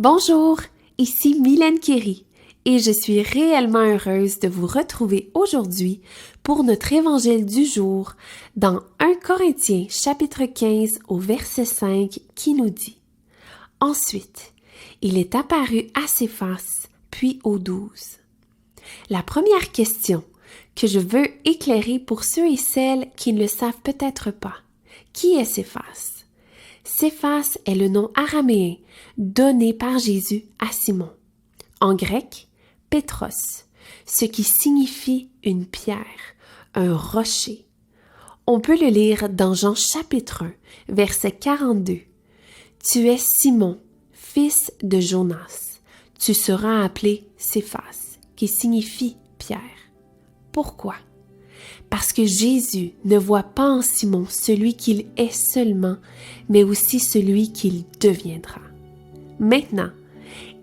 Bonjour, ici Mylène Kéry et je suis réellement heureuse de vous retrouver aujourd'hui pour notre évangile du jour dans 1 Corinthiens chapitre 15 au verset 5 qui nous dit « Ensuite, il est apparu à Céphas, puis aux 12. » La première question que je veux éclairer pour ceux et celles qui ne le savent peut-être pas. Qui est Céphas? Céphas est le nom araméen donné par Jésus à Simon. En grec, Pétros, ce qui signifie une pierre, un rocher. On peut le lire dans Jean chapitre 1, verset 42. Tu es Simon, fils de Jonas. Tu seras appelé Céphas, qui signifie pierre. Pourquoi? Parce que Jésus ne voit pas en Simon celui qu'il est seulement, mais aussi celui qu'il deviendra. Maintenant,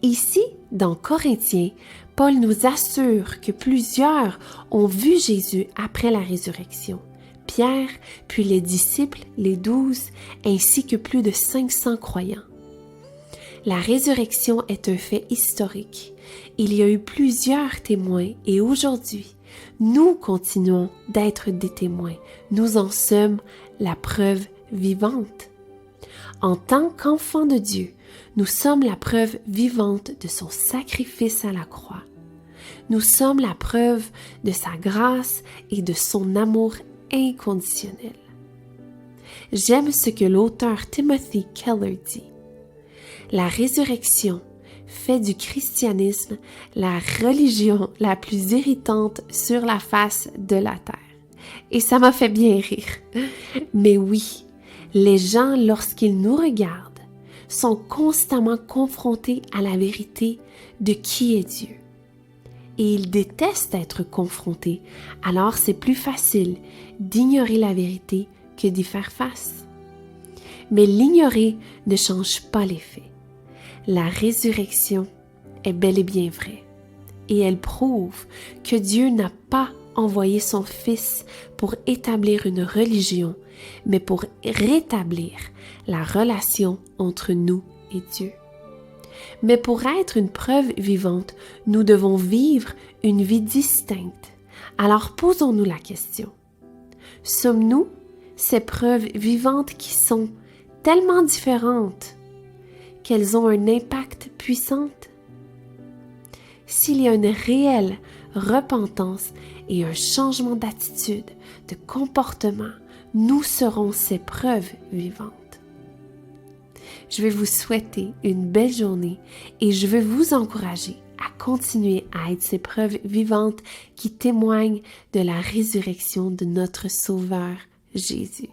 ici, dans Corinthiens, Paul nous assure que plusieurs ont vu Jésus après la résurrection. Pierre, puis les disciples, les 12, ainsi que plus de 500 croyants. La résurrection est un fait historique. Il y a eu plusieurs témoins et aujourd'hui, nous continuons d'être des témoins. Nous en sommes la preuve vivante. En tant qu'enfants de Dieu, nous sommes la preuve vivante de son sacrifice à la croix. Nous sommes la preuve de sa grâce et de son amour inconditionnel. J'aime ce que l'auteur Timothy Keller dit. La résurrection fait du christianisme la religion la plus irritante sur la face de la terre. Et ça m'a fait bien rire. Mais oui, les gens, lorsqu'ils nous regardent, sont constamment confrontés à la vérité de qui est Dieu. Et ils détestent être confrontés, alors c'est plus facile d'ignorer la vérité que d'y faire face. Mais l'ignorer ne change pas les faits. La résurrection est bel et bien vraie et elle prouve que Dieu n'a pas envoyé son Fils pour établir une religion, mais pour rétablir la relation entre nous et Dieu. Mais pour être une preuve vivante, nous devons vivre une vie distincte. Alors posons-nous la question. Sommes-nous ces preuves vivantes qui sont tellement différentes qu'elles ont un impact puissant? S'il y a une réelle repentance et un changement d'attitude, de comportement, nous serons ces preuves vivantes. Je vais vous souhaiter une belle journée et je veux vous encourager à continuer à être ces preuves vivantes qui témoignent de la résurrection de notre Sauveur Jésus.